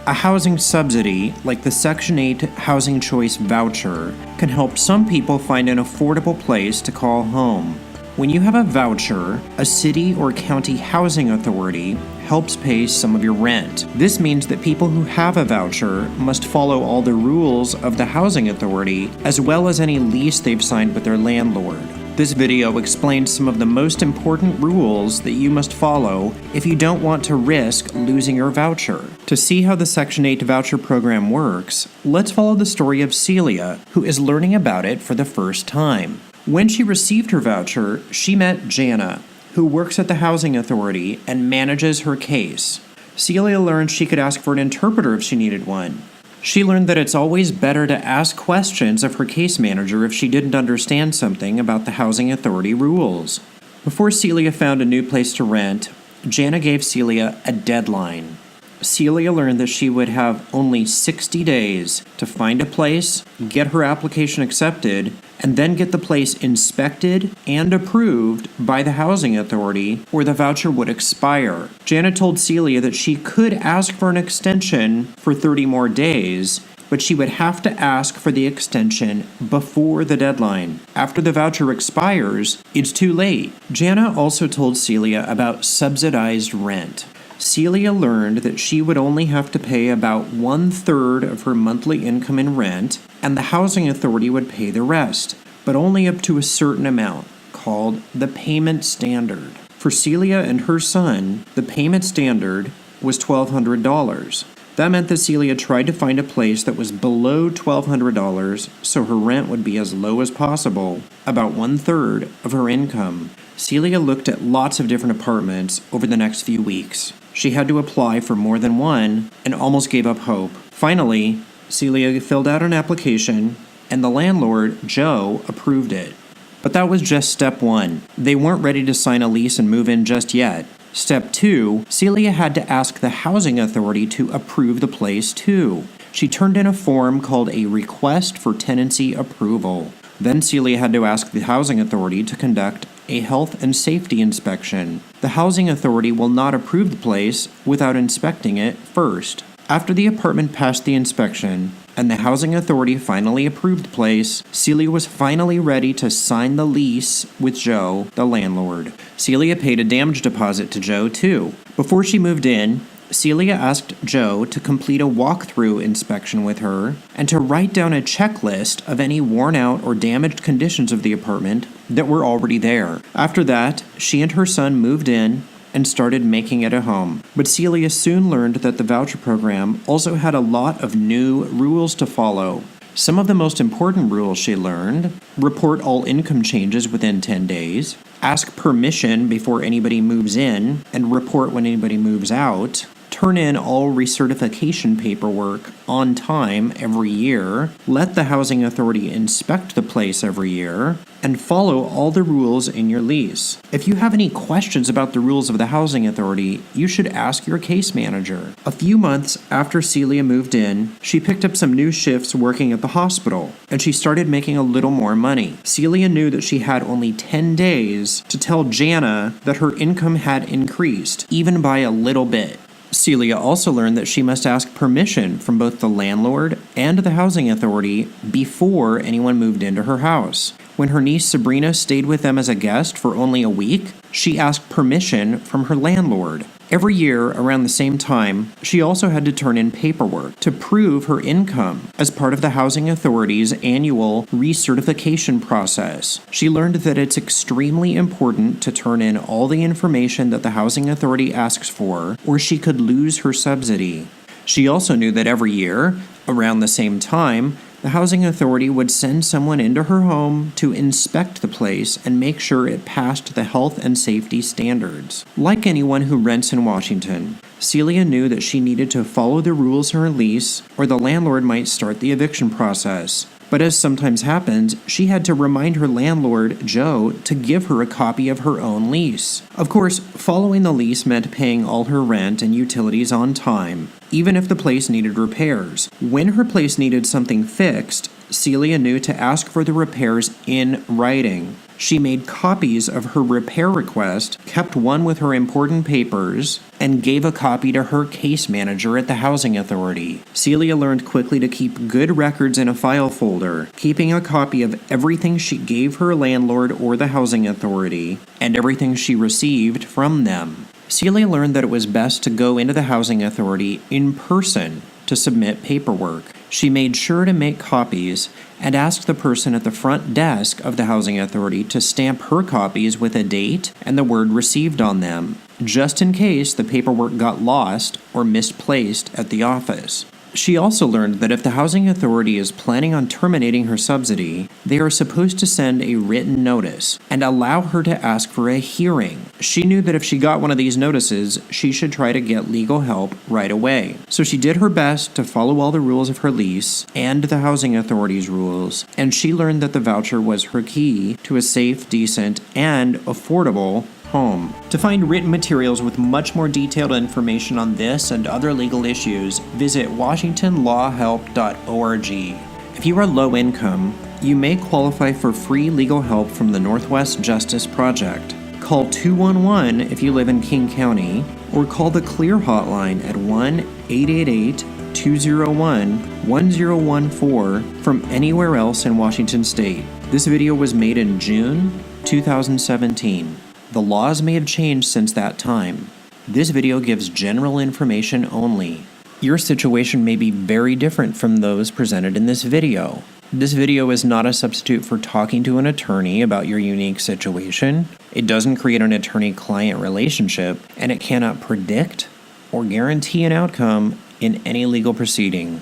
A housing subsidy, like the Section 8 Housing Choice Voucher, can help some people find an affordable place to call home. When you have a voucher, a city or county housing authority helps pay some of your rent. This means that people who have a voucher must follow all the rules of the housing authority, as well as any lease they've signed with their landlord. This video explains some of the most important rules that you must follow if you don't want to risk losing your voucher. To see how the Section 8 voucher program works, let's follow the story of Celia, who is learning about it for the first time. When she received her voucher, she met Jana, who works at the housing authority and manages her case. Celia learned she could ask for an interpreter if she needed one. She learned that it's always better to ask questions of her case manager if she didn't understand something about the housing authority rules. Before Celia found a new place to rent, Jana gave Celia a deadline. Celia learned that she would have only 60 days to find a place, get her application accepted, and then get the place inspected and approved by the housing authority, or the voucher would expire. Jana told Celia that she could ask for an extension for 30 more days, but she would have to ask for the extension before the deadline. After the voucher expires, it's too late. Jana also told Celia about subsidized rent. Celia learned that she would only have to pay about 1/3 of her monthly income in rent, and the housing authority would pay the rest, but only up to a certain amount, called the payment standard. For Celia and her son, the payment standard was $1,200. That meant that Celia tried to find a place that was below $1,200 so her rent would be as low as possible, about 1/3 of her income. Celia looked at lots of different apartments over the next few weeks. She had to apply for more than one and almost gave up hope. Finally, Celia filled out an application and the landlord, Joe, approved it. But that was just step one. They weren't ready to sign a lease and move in just yet. Step two, Celia had to ask the housing authority to approve the place too. She turned in a form called a request for tenancy approval. Then Celia had to ask the housing authority to conduct a health and safety inspection. The housing authority will not approve the place without inspecting it first. After the apartment passed the inspection and the housing authority finally approved the place, Celia was finally ready to sign the lease with Joe, the landlord. Celia paid a damage deposit to Joe too. Before she moved in, Celia asked Joe to complete a walkthrough inspection with her and to write down a checklist of any worn out or damaged conditions of the apartment that were already there. After that, she and her son moved in and started making it a home. But Celia soon learned that the voucher program also had a lot of new rules to follow. Some of the most important rules she learned: report all income changes within 10 days, ask permission before anybody moves in, and report when anybody moves out, turn in all recertification paperwork on time every year, let the housing authority inspect the place every year, and follow all the rules in your lease. If you have any questions about the rules of the housing authority, you should ask your case manager. A few months after Celia moved in, she picked up some new shifts working at the hospital, and she started making a little more money. Celia knew that she had only 10 days to tell Jana that her income had increased, even by a little bit. Celia also learned that she must ask permission from both the landlord and the housing authority before anyone moved into her house. When her niece Sabrina stayed with them as a guest for only a week, she asked permission from her landlord. Every year, around the same time, she also had to turn in paperwork to prove her income as part of the housing authority's annual recertification process. She learned that it's extremely important to turn in all the information that the housing authority asks for, or she could lose her subsidy. She also knew that every year, around the same time, the housing authority would send someone into her home to inspect the place and make sure it passed the health and safety standards. Like anyone who rents in Washington, Celia knew that she needed to follow the rules in her lease, or the landlord might start the eviction process. But as sometimes happens, she had to remind her landlord, Joe, to give her a copy of her own lease. Of course, following the lease meant paying all her rent and utilities on time, even if the place needed repairs. When her place needed something fixed, Celia knew to ask for the repairs in writing. She made copies of her repair request, kept one with her important papers, and gave a copy to her case manager at the housing authority. Celia learned quickly to keep good records in a file folder, keeping a copy of everything she gave her landlord or the housing authority, and everything she received from them. Celia learned that it was best to go into the housing authority in person to submit paperwork. She made sure to make copies and asked the person at the front desk of the housing authority to stamp her copies with a date and the word received on them, just in case the paperwork got lost or misplaced at the office. She also learned that if the housing authority is planning on terminating her subsidy, they are supposed to send a written notice and allow her to ask for a hearing. She knew that if she got one of these notices, she should try to get legal help right away. So she did her best to follow all the rules of her lease and the housing authority's rules, and she learned that the voucher was her key to a safe, decent, and affordable home. To find written materials with much more detailed information on this and other legal issues, visit washingtonlawhelp.org. If you are low income, you may qualify for free legal help from the Northwest Justice Project. Call 211 if you live in King County, or call the CLEAR hotline at 1-888-201-1014 from anywhere else in Washington State. This video was made in June 2017. The laws may have changed since that time. This video gives general information only. Your situation may be very different from those presented in this video. This video is not a substitute for talking to an attorney about your unique situation. It doesn't create an attorney-client relationship, and it cannot predict or guarantee an outcome in any legal proceeding.